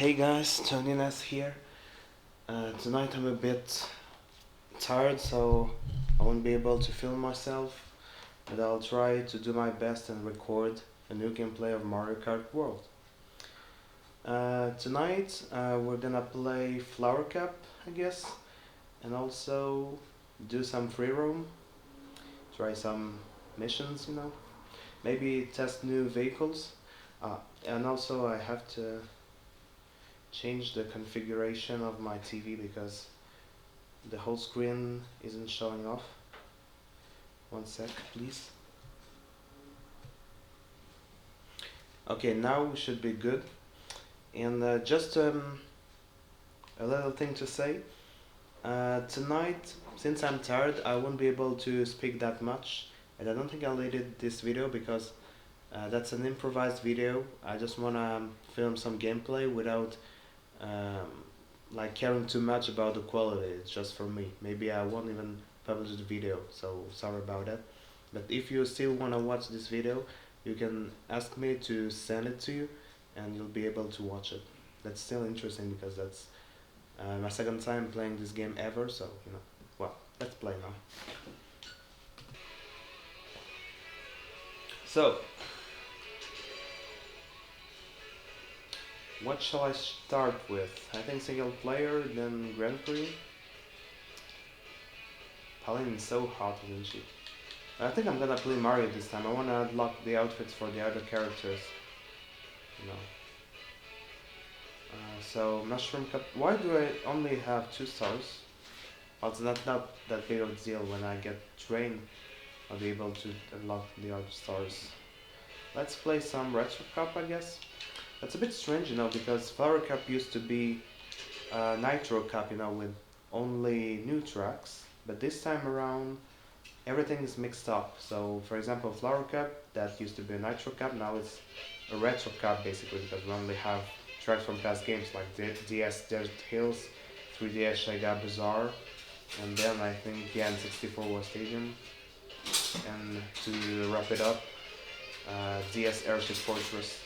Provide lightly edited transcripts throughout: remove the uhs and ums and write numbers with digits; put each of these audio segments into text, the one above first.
Hey guys, Tony Ness here. Tonight I'm a bit tired, so I won't be able to film myself, but I'll try to do my best and record a new gameplay of Mario Kart World. Tonight we're gonna play Flower Cup, I guess, and also do some free roam, try some missions, maybe test new vehicles, and also I have to change the configuration of my TV because the whole screen isn't showing off. One sec, please. Okay, now we should be good. And just a little thing to say. Tonight, since I'm tired, I won't be able to speak that much. And I don't think I'll edit this video because that's an improvised video. I just wanna film some gameplay without like caring too much about the quality. It's just for me. Maybe I won't even publish the video, so sorry about that. But if you still want to watch this video, you can ask me to send it to you and you'll be able to watch it. That's still interesting because that's my second time playing this game ever, so well, let's play now. So what shall I start with? I think single player, then Grand Prix. Pauline is so hot, isn't she? I think I'm gonna play Mario this time. I wanna unlock the outfits for the other characters. You know. So Mushroom Cup. Why do I only have 2 stars? Well, it's not that big of a deal. When I get trained, I'll be able to unlock the other stars. Let's play some Retro Cup, I guess. That's a bit strange, because Flower Cup used to be Nitro Cup, with only new tracks. But this time around, everything is mixed up. So, for example, Flower Cup, that used to be a Nitro Cup, now it's a Retro Cup, basically, because we only have tracks from past games like DS Desert Hills, 3DS Sega Bazaar, and then I think the N64 was Stadium. And to wrap it up, DS Airship Fortress.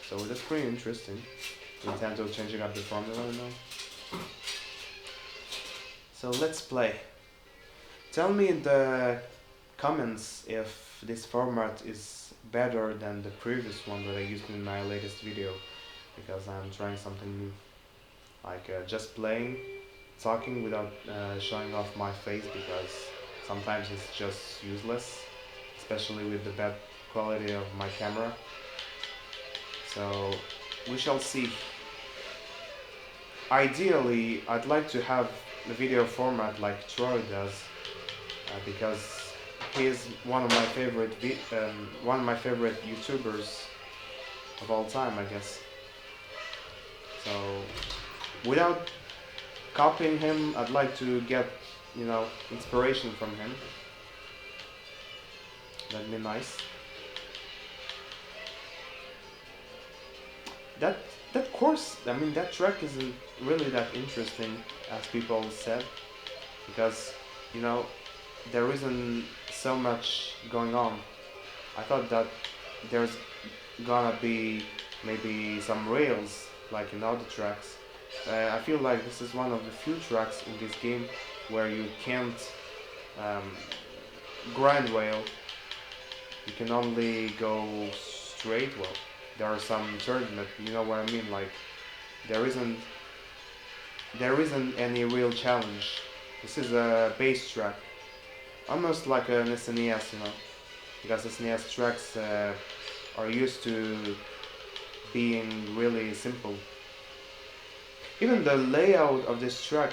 So that's pretty interesting. Nintendo changing up the formula now. So let's play. Tell me in the comments if this format is better than the previous one that I used in my latest video, because I'm trying something new. Like just playing, talking without showing off my face, because sometimes it's just useless, especially with the bad quality of my camera. So we shall see. Ideally, I'd like to have the video format like Troy does, because he is one of my favorite YouTubers of all time, I guess. So without copying him, I'd like to get inspiration from him. That'd be nice. That course, that track isn't really that interesting as people said, because there isn't so much going on. I thought that there's gonna be maybe some rails like in other tracks. I feel like this is one of the few tracks in this game where you can't grind rail. You can only go straight. Well, there are some turns, but you know what I mean. Like there isn't any real challenge. This is a base track, almost like an SNES, because SNES tracks are used to being really simple. Even the layout of this track,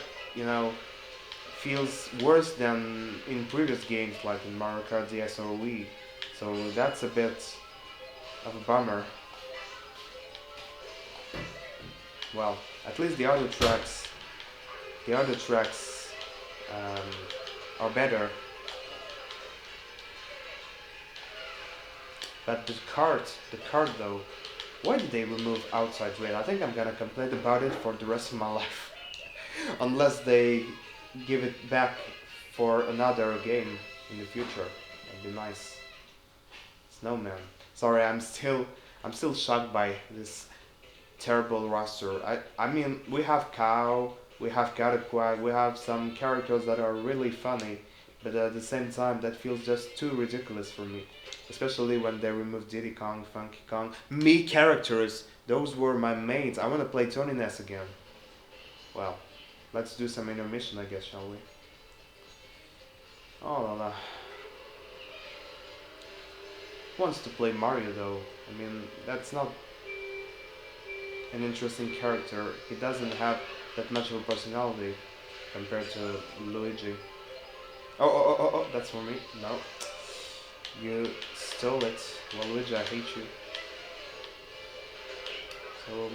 feels worse than in previous games like in Mario Kart DS or Wii. So that's a bit of a bummer. Well, at least the other tracks are better. But the cart though, why did they remove outside rail? I think I'm gonna complain about it for the rest of my life. Unless they give it back for another game in the future. That'd be nice. Snowman. Sorry, I'm still shocked by this terrible roster. I mean, we have Cow, we have Karakwa, we have some characters that are really funny, but at the same time, that feels just too ridiculous for me. Especially when they remove Diddy Kong, Funky Kong, me characters. Those were my mains. I want to play Tony Ness again. Well, let's do some intermission, I guess, shall we? Oh la la. Wants to play Mario though. I mean, that's not an interesting character. He doesn't have that much of a personality compared to Luigi. That's for me. No, you stole it. Well, Luigi, I hate you. So,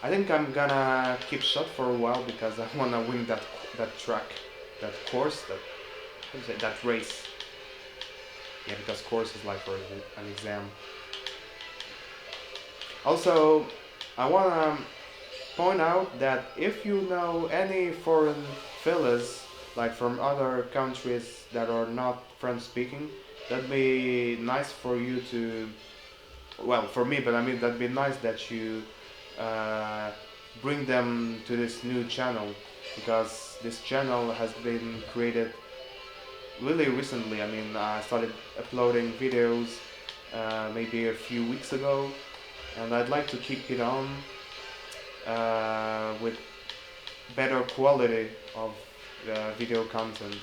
I think I'm gonna keep shot for a while because I wanna win that track, that course, that race. Yeah, because course is like for an exam. Also, I wanna point out that if you know any foreign fellas, like from other countries that are not French speaking, that'd be nice for you to, well, for me, but I mean, that'd be nice that you uh, bring them to this new channel, because this channel has been created really recently. I mean, I started uploading videos maybe a few weeks ago, and I'd like to keep it on with better quality of video content.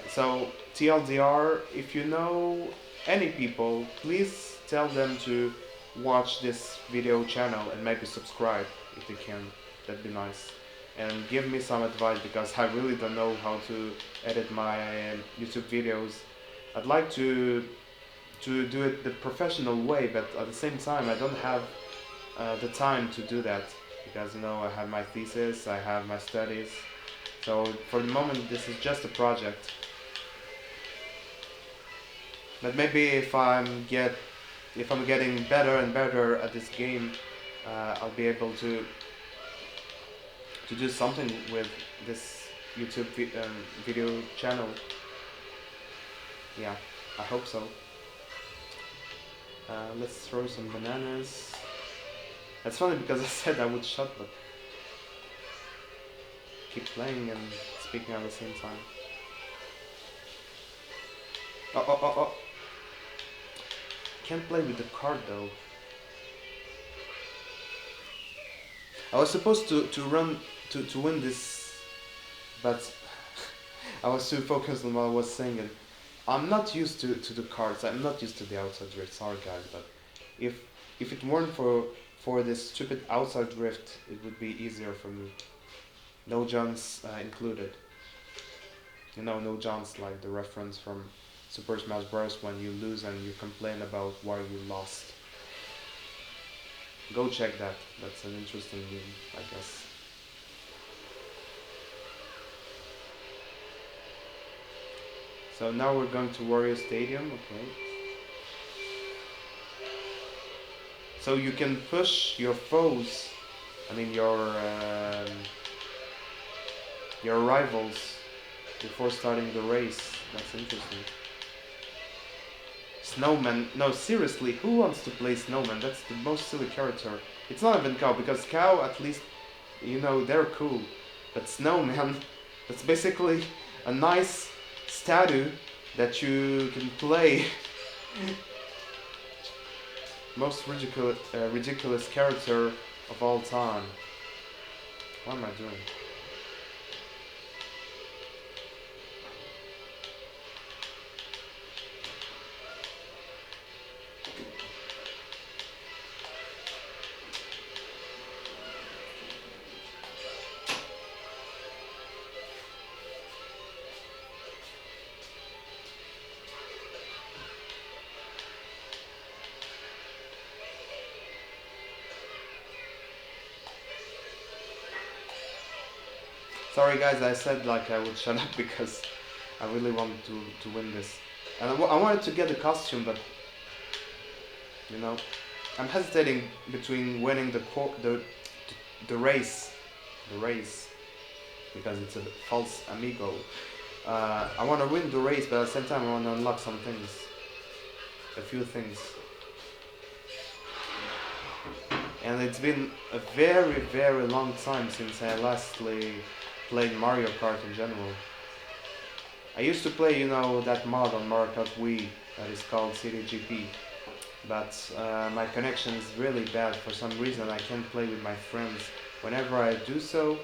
So TLDR, if you know any people, please tell them to watch this video channel and maybe subscribe if they can. That'd be nice. And give me some advice because I really don't know how to edit my YouTube videos. I'd like to do it the professional way, but at the same time I don't have the time to do that because I have my thesis, I have my studies. So for the moment this is just a project. But maybe if I'm getting better and better at this game, I'll be able to do something with this YouTube video channel. Yeah, I hope so. Let's throw some bananas. That's funny because I said I would shut, but keep playing and speaking at the same time. Oh. Can't play with the card though. I was supposed to run to win this, but I was too focused on what I was saying, and I'm not used to the cards. I'm not used to the outside drift. Sorry guys, but if it weren't for this stupid outside drift, it would be easier for me. No jumps included. No jumps like the reference from Super Smash Bros. When you lose and you complain about why you lost. Go check that. That's an interesting game, I guess. So now we're going to Wario Stadium, okay. So you can push your foes, I mean your rivals before starting the race. That's interesting. Snowman, no seriously, who wants to play Snowman? That's the most silly character. It's not even Cow, because Cow at least, they're cool. But Snowman, that's basically a nice statue that you can play. Most ridiculous character of all time. What am I doing? Sorry guys, I said like I would shut up because I really wanted to win this. And I wanted to get the costume, but I'm hesitating between winning the race, because it's a false amigo. I want to win the race, but at the same time I want to unlock some things, a few things. and it's been a very, very long time since I lastly played Mario Kart in general. I used to play, that mod on Mario Kart Wii that is called CDGP, but my connection is really bad. For some reason, I can't play with my friends. Whenever I do so,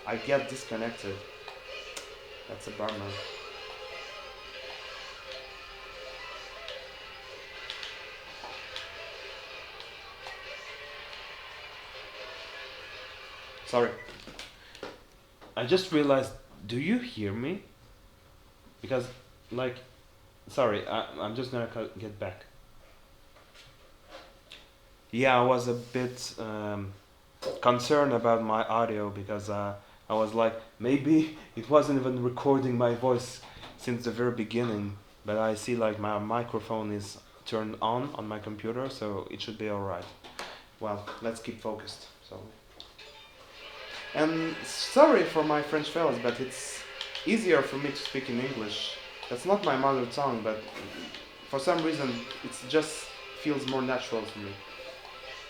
I get disconnected. That's a bummer. Sorry. I just realized, do you hear me? Because, like, sorry, I'm just gonna get back. Yeah, I was a bit concerned about my audio because I was like, maybe it wasn't even recording my voice since the very beginning. But I see like my microphone is turned on my computer, so it should be alright. Well, let's keep focused. So, and sorry for my French fellas, but it's easier for me to speak in English. That's not my mother tongue, but for some reason it just feels more natural to me.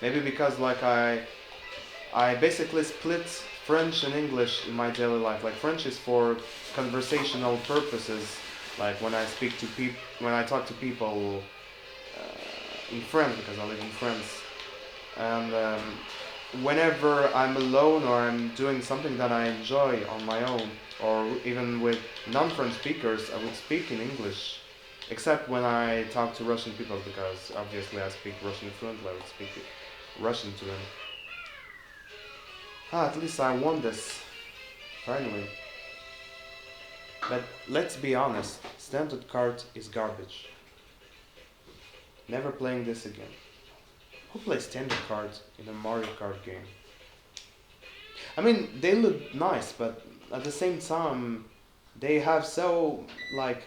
Maybe because like I basically split French and English in my daily life. Like French is for conversational purposes, like when I when I talk to people in France, because I live in France, and whenever I'm alone or I'm doing something that I enjoy on my own, or even with non-French speakers, I would speak in English, except when I talk to Russian people, because obviously I speak Russian fluently. I would speak Russian to them. At least I won this, finally. But let's be honest, standard Kart is garbage. Never playing this again. Who plays standard Kart in a Mario Kart game? I mean, they look nice, but at the same time, they have so, like,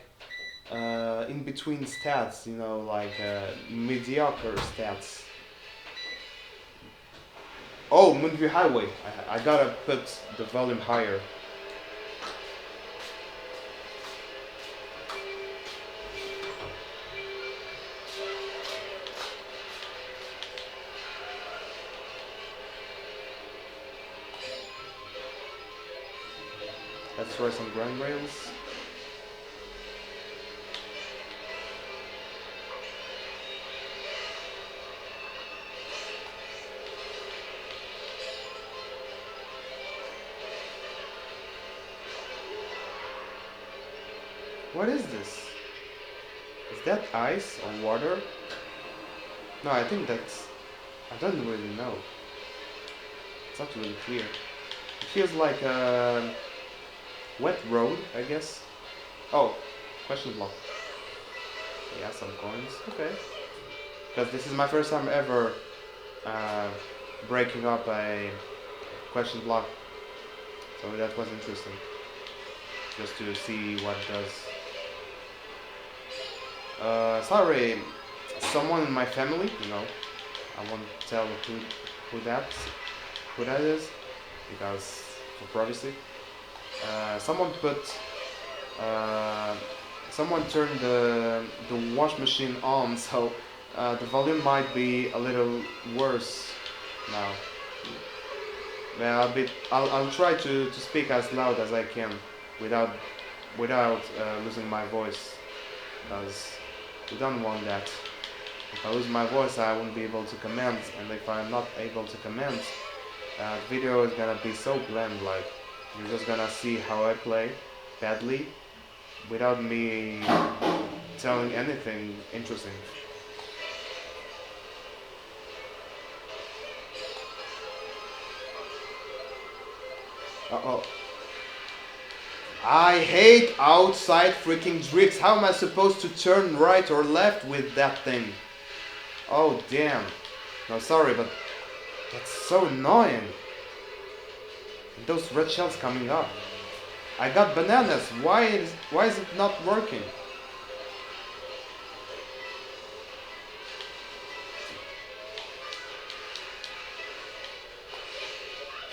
in between stats, like mediocre stats. Oh, Moonview Highway. I gotta put the volume higher. Let's try some grind rails. What is this? Is that ice or water? No, I think that's... I don't really know. It's not really clear. It feels like a wet road, I guess. Oh, question block. Yeah, some coins. Okay. Because this is my first time ever breaking up a question block. So that was interesting. Just to see what it does. Sorry, someone in my family, I won't tell who that is, because for privacy. Someone turned the wash machine on, so the volume might be a little worse now. I'll try to speak as loud as I can without losing my voice, because we don't want that. If I lose my voice, I won't be able to comment, and if I'm not able to comment, video is gonna be so bland. Like, you're just gonna see how I play badly without me telling anything interesting. Uh-oh. I hate outside freaking drifts. How am I supposed to turn right or left with that thing? Oh damn. No, sorry, but that's so annoying. And those red shells coming up. I got bananas. Why is it not working?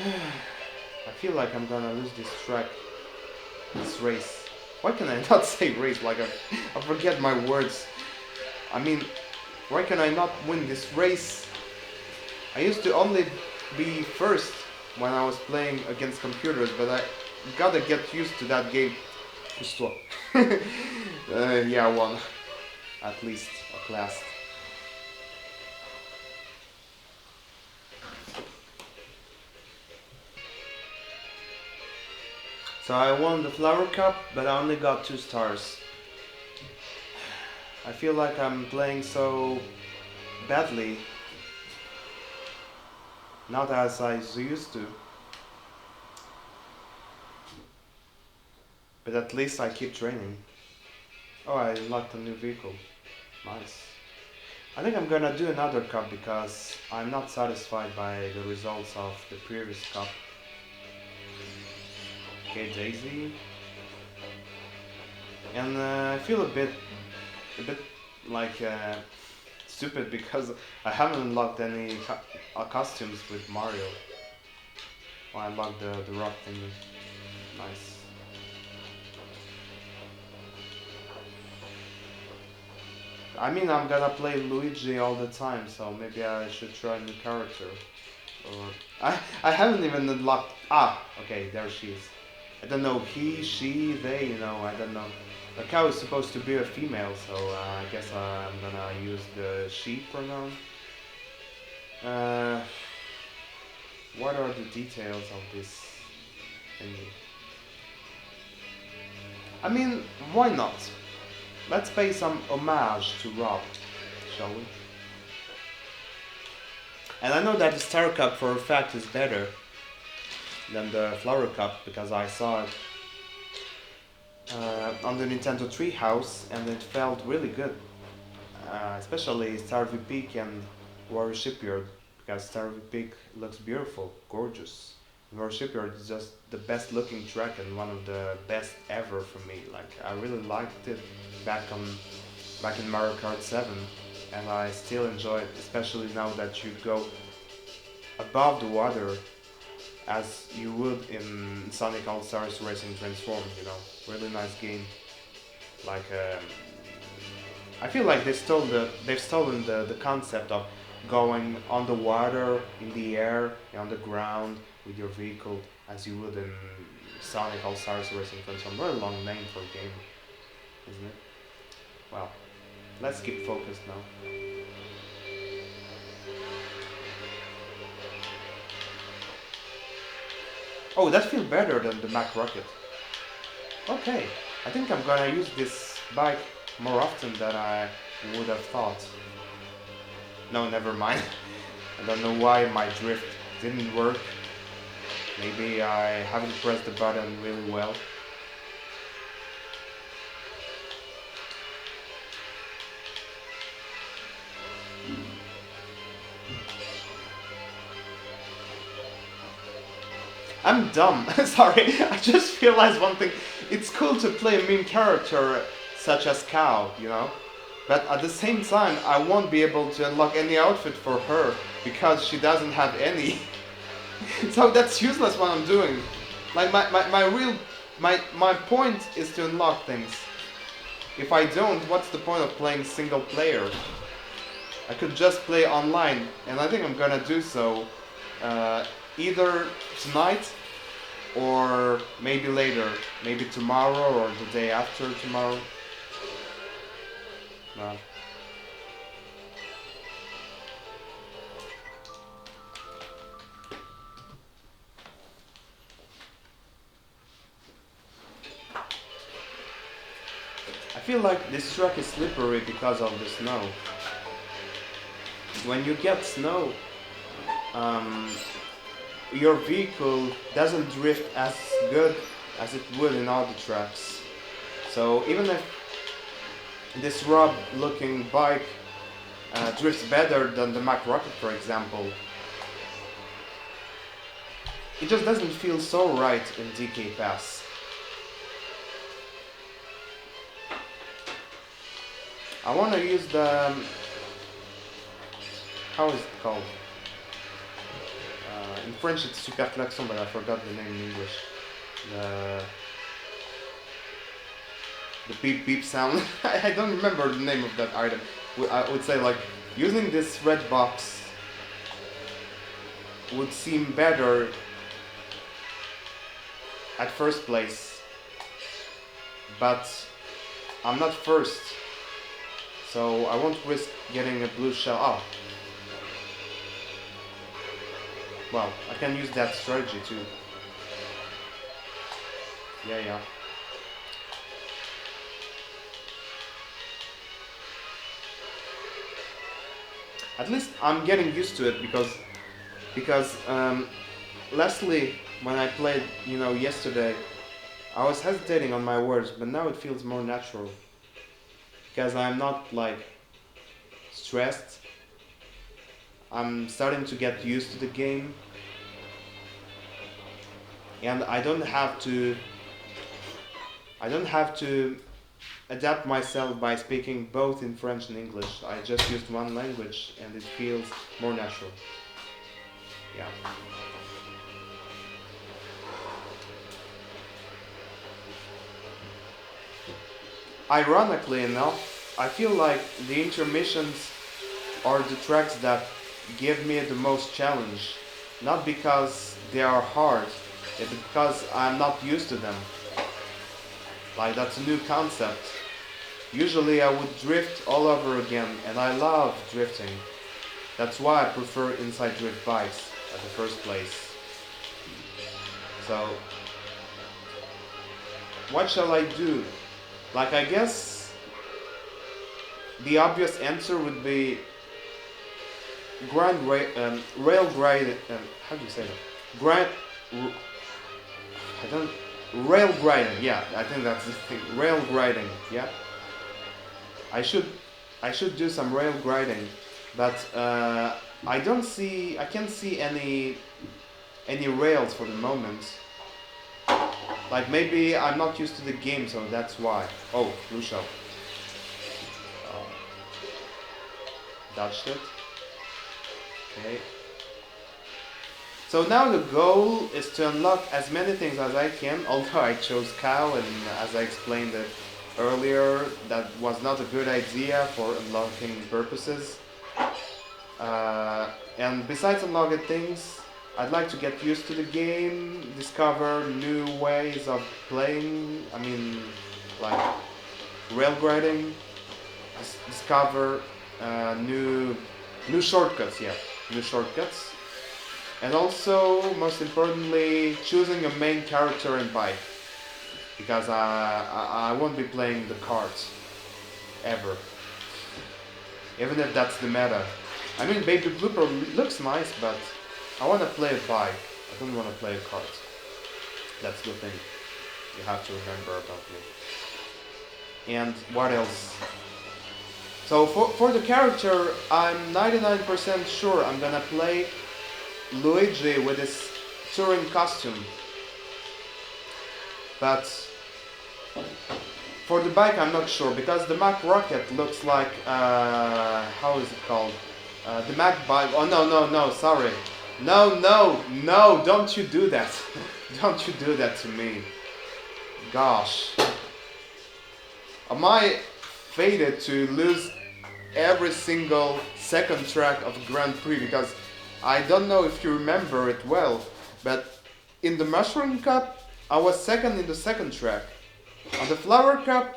I feel like I'm gonna lose this track. This race. Why can I not say race? Like I forget my words. I mean, why can I not win this race? I used to only be first when I was playing against computers, but I gotta get used to that game. Что? Yeah, I won. At least, at last. So I won the Flower Cup, but I only got 2 stars. I feel like I'm playing so badly. Not as I used to. But at least I keep training. Oh, I unlocked a new vehicle. Nice. I think I'm gonna do another cup because I'm not satisfied by the results of the previous cup. Okay, Daisy. And I feel a bit like stupid because I haven't unlocked any costumes with Mario. Oh, I unlocked the rock thingy. Nice. I mean, I'm gonna play Luigi all the time, so maybe I should try a new character. Or I haven't even unlocked. Ah, okay, there she is. I don't know, he, she, they, you know, I don't know. The cow is supposed to be a female, so I guess I'm gonna use the she pronoun. What are the details of this thingy? I mean, why not? Let's pay some homage to Rob, shall we? And I know that the Star Cup for a fact is better than the Flower Cup because I saw it on the Nintendo Treehouse and it felt really good. Especially Starvey Peak and Warrior Shipyard because Starvey Peak looks beautiful, gorgeous. Warrior Shipyard is just the best looking track and one of the best ever for me. Like I really liked it back in Mario Kart 7 and I still enjoy it, especially now that you go above the water as you would in Sonic All-Stars Racing Transform, you know. Really nice game. Like I feel like they've stolen the concept of going on the water, in the air, on the ground with your vehicle as you would in Sonic All-Stars Racing Transform. Very long name for a game, isn't it? Well, let's keep focused now. Oh, that feels better than the Mack Rocket. Okay, I think I'm gonna use this bike more often than I would have thought. No, never mind. I don't know why my drift didn't work. Maybe I haven't pressed the button really well. I'm dumb. Sorry, I just realized one thing. It's cool to play a main character such as Cow, you know? But at the same time, I won't be able to unlock any outfit for her because she doesn't have any. So that's useless what I'm doing. Like my point is to unlock things. If I don't, what's the point of playing single player? I could just play online, and I think I'm gonna do so either tonight or maybe later, maybe tomorrow or the day after tomorrow. No. I feel like this track is slippery because of the snow. When you get snow, your vehicle doesn't drift as good as it would in other tracks. So even if this Rob looking bike drifts better than the Mack Rocket, for example, it just doesn't feel so right in DK Pass. I want to use the how is it called? In French it's super klaxon, but I forgot the name in English. The beep beep sound. I don't remember the name of that item. I would say like using this red box would seem better at first place, but I'm not first, so I won't risk getting a blue shell. Oh, well, I can use that strategy too. Yeah. At least I'm getting used to it because lastly when I played, yesterday, I was hesitating on my words, but now it feels more natural because I'm not like stressed. I'm starting to get used to the game, and I don't have to adapt myself by speaking both in French and English. I just used one language and it feels more natural. Yeah. Ironically enough, I feel like the intermissions are the tracks that give me the most challenge. Not because they are hard, it's because I'm not used to them. Like, that's a new concept. Usually I would drift all over again, and I love drifting. That's why I prefer inside drift bikes at the first place. So, what shall I do? Like, I guess the obvious answer would be rail grinding. How do you say that? I don't. Rail grinding. Yeah, I think that's the thing. Rail grinding. Yeah. I should I should do some rail grinding, but I can't see any rails for the moment. Like, maybe I'm not used to the game, so that's why. Oh, blue shell. Oh, dodged it. Okay. So now the goal is to unlock as many things as I can, although I chose cow, and as I explained it earlier, that was not a good idea for unlocking purposes. And besides unlocking things, I'd like to get used to the game, discover new ways of playing, like rail grinding, discover new shortcuts, yeah, new shortcuts. And also, most importantly, choosing a main character and bike, because I won't be playing the Kart ever, even if that's the meta. Baby Blooper looks nice, but I want to play a bike. I don't want to play a Kart. That's the thing you have to remember about me. And what else? So for the character, I'm 99% sure I'm gonna play Luigi with his touring costume. But for the bike, I'm not sure, because the Mac Rocket looks like how is it called? The Mac bike. Oh no, sorry. No, don't you do that. Don't you do that to me. Gosh. Am I fated to lose every single second track of Grand Prix? Because I don't know if you remember it well, but in the Mushroom Cup, I was second in the second track. On the Flower Cup,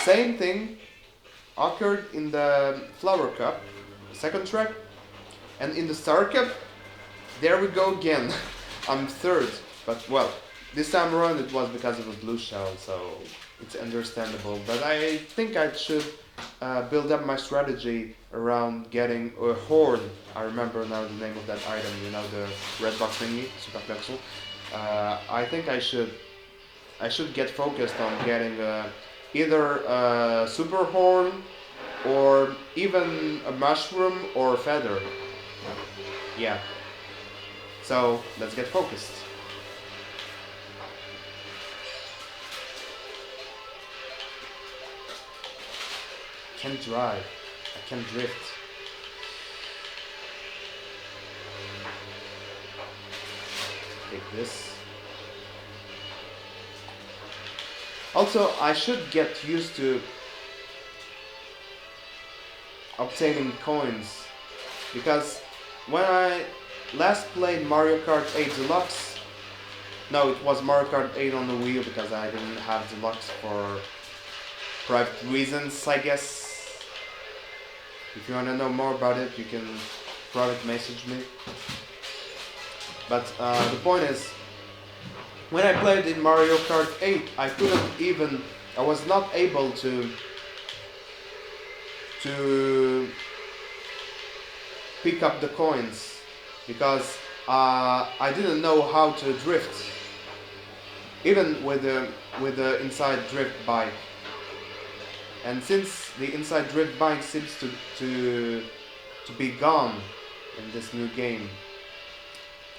same thing occurred in the Flower Cup, second track. And in the Star Cup, there we go again. I'm third. But well, this time around it was because of a blue shell, so it's understandable. But I think I should build up my strategy around getting a horn. I remember now the name of that item, the red box thingy, super pixel. I think I should get focused on getting either a super horn or even a mushroom or a feather. Yeah. So let's get focused. I can drive. I can drift. Take this. Also, I should get used to obtaining coins, because when I last played Mario Kart 8 Deluxe. No, it was Mario Kart 8 on the Wii U because I didn't have Deluxe for private reasons, I guess. If you want to know more about it, you can private message me. But the point is, when I played in Mario Kart 8, I was not able to pick up the coins because I didn't know how to drift, even with the inside drift bike. And since the inside drift bike seems to be gone in this new game,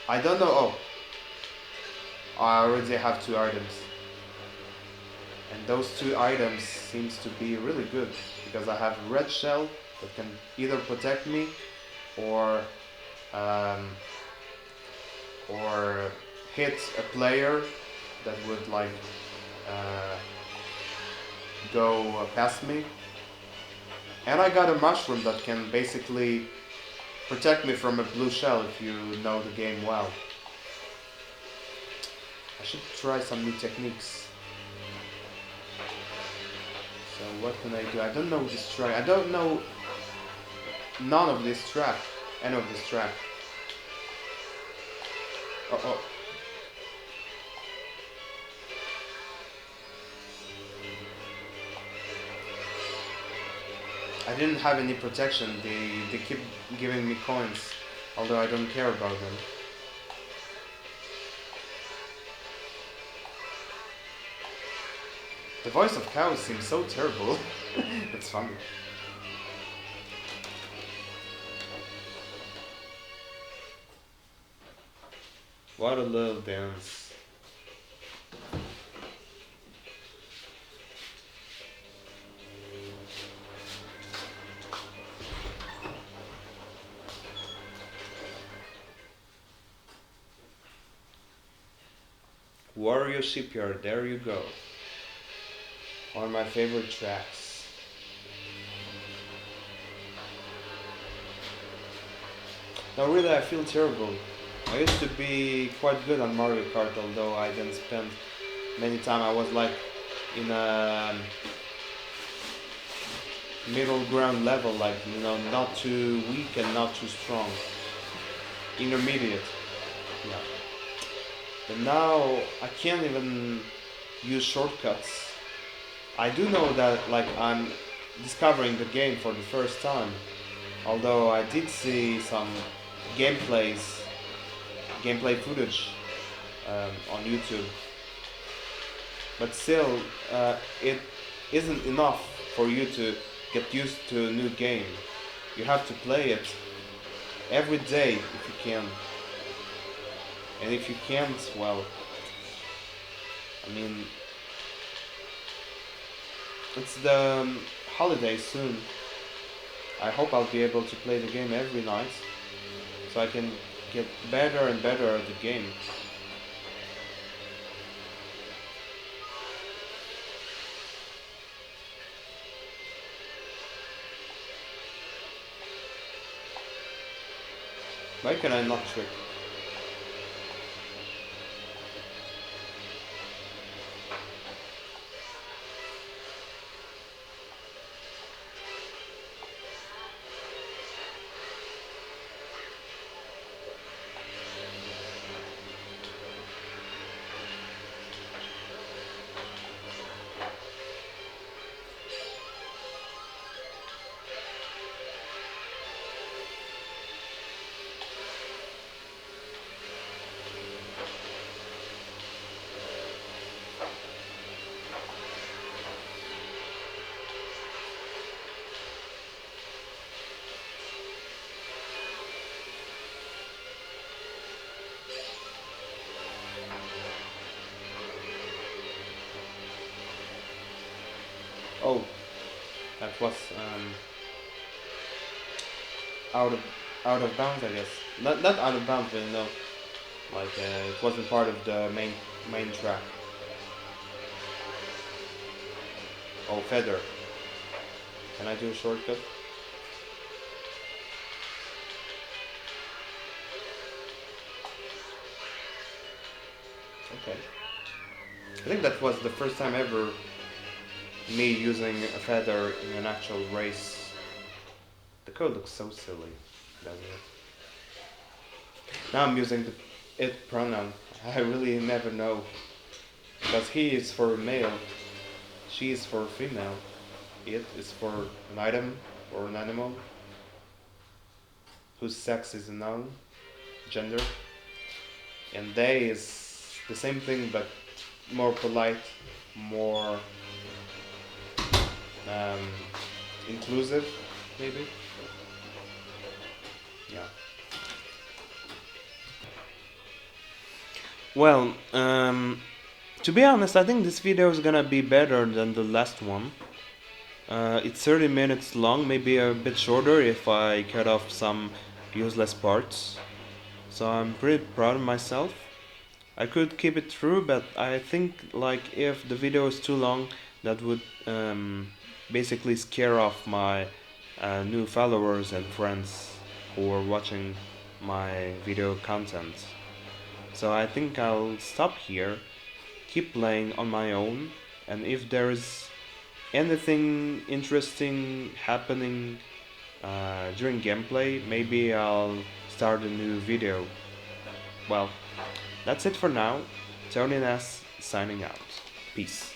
I don't know. Oh, I already have 2 items, and those 2 items seems to be really good because I have red shell that can either protect me or um, or hit a player that would like uh, go past me. And I got a mushroom that can basically protect me from a blue shell if you know the game well. I should try some new techniques. So what can I do? I don't know this track. I don't know none of this track. Any of this track. Oh, oh. I didn't have any protection. They keep giving me coins, although I don't care about them. The voice of cows seems so terrible. It's funny. What a little dance. Warrior Shipyard, there you go. One of my favorite tracks. Now really I feel terrible. I used to be quite good on Mario Kart, although I didn't spend many time. I was like in a middle ground level, like, you know, not too weak and not too strong. Intermediate. Yeah. But now I can't even use shortcuts. I do know that like I'm discovering the game for the first time, although I did see some gameplay footage on YouTube. But still, it isn't enough for you to get used to a new game. You have to play it every day if you can. And if you can't, well, I mean, it's the holiday soon. I hope I'll be able to play the game every night, so I can get better and better at the game. Why can I not trick? Oh, that was out of bounds, I guess. Not out of bounds, but no, like it wasn't part of the main track. Oh, feather. Can I do a shortcut? Okay. I think that was the first time ever me using a feather in an actual race. The code looks so silly, doesn't it? Now I'm using the it pronoun. I really never know. Because he is for male, she is for female, it is for an item or an animal, whose sex is a noun, gender, and they is the same thing but more polite, more um, inclusive, maybe. Yeah. Well, to be honest, I think this video is gonna be better than the last one. It's 30 minutes long, maybe a bit shorter if I cut off some useless parts. So I'm pretty proud of myself. I could keep it through, but I think like if the video is too long, that would basically scare off my new followers and friends who are watching my video content. So I think I'll stop here, keep playing on my own, and if there's anything interesting happening during gameplay, maybe I'll start a new video. Well, that's it for now. Tony Ness signing out. Peace.